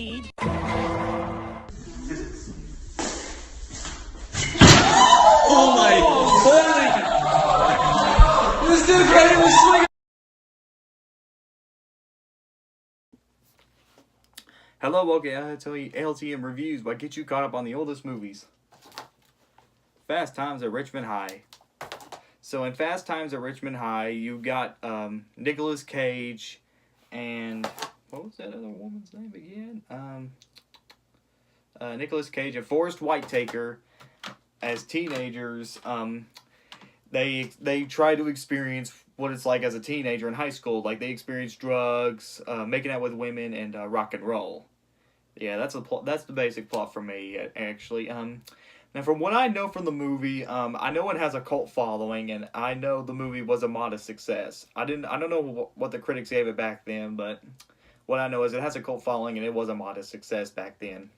need. Oh my holy! This dude can't even swing. Hello, welcome to LTM Reviews, what get you caught up on the oldest movies. Fast Times at Richmond High. So in Fast Times at Richmond High, you got Nicolas Cage and what was that other woman's name again? Nicolas Cage and Forrest Whitaker as teenagers. They try to experience what it's like as a teenager in high school. Like they experience drugs, making out with women, and rock and roll. Yeah, that's the basic plot for me, actually. Now, from what I know from the movie, I know it has a cult following, and I know the movie was a modest success. I don't know what the critics gave it back then, but what I know is it has a cult following, and it was a modest success back then.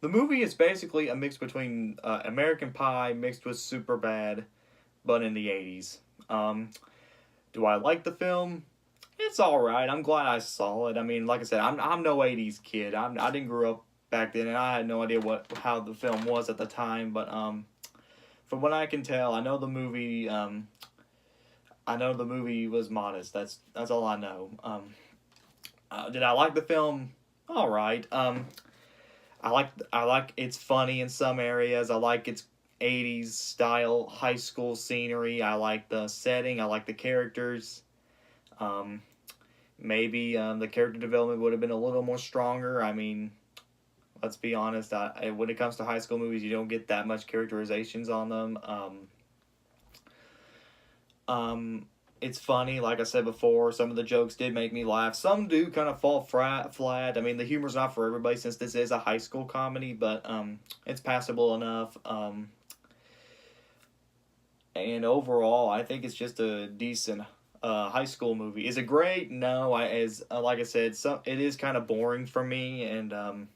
The movie is basically a mix between American Pie mixed with Superbad, but in the 80s. Do I like the film? It's alright. I'm glad I saw it. I mean, like I said, I'm no 80s kid. I didn't grow up back then, and I had no idea how the film was at the time, but from what I can tell, I know the movie was modest. That's all I know. Did I like the film? Alright. I like it's funny in some areas. I like its 80s style high school scenery. I like the setting. I like the characters. Maybe the character development would have been a little more stronger. I mean, let's be honest. When it comes to high school movies, you don't get that much characterizations on them. It's funny, like I said before. Some of the jokes did make me laugh. Some do kind of fall flat. I mean, the humor's not for everybody since this is a high school comedy, but it's passable enough. And overall, I think it's just a decent high school movie. Is it great? No. Like I said, it is kind of boring for me, and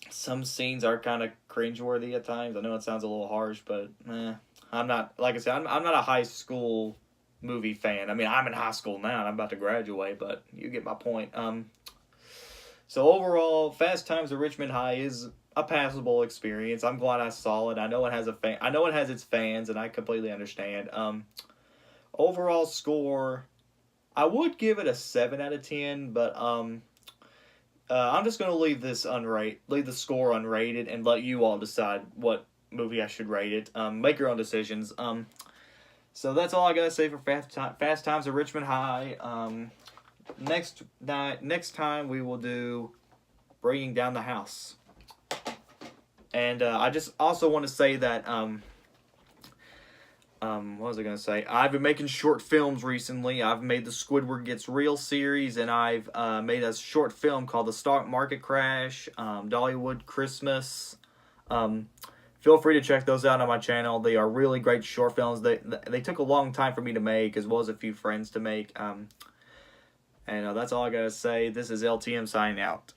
some scenes are kind of cringeworthy at times. I know it sounds a little harsh, but I'm not. Like I said, I'm not a high school movie fan. I mean, I'm in high school now, and I'm about to graduate, but you get my point. So overall, Fast Times at Richmond High is a passable experience. I'm glad I saw it. I know it has its fans, and I completely understand. Overall score, I would give it a 7 out of 10, but I'm just gonna leave the score unrated, and let you all decide what movie I should rate it. Make your own decisions. So that's all I gotta say for Fast Times at Richmond High. Next time we will do Bringing Down the House. And I just also want to say that what was I going to say? I've been making short films recently. I've made the Squidward Gets Real series, and I've made a short film called The Stock Market Crash, Dollywood Christmas. Feel free to check those out on my channel. They are really great short films. They took a long time for me to make, as well as a few friends to make. And that's all I got to say. This is LTM signing out.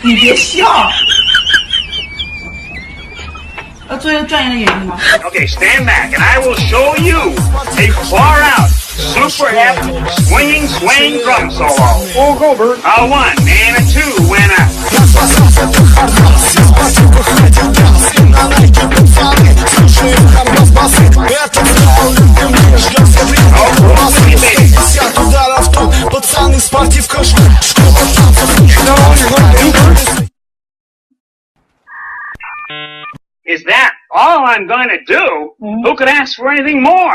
你别笑，要做一个专业的演员吗 Okay, stand back and I will show you a far out, super hip, swinging swing drum solo. Walk over. A 1 and a 2 and a... Is that all I'm going to do? Who could ask for anything more?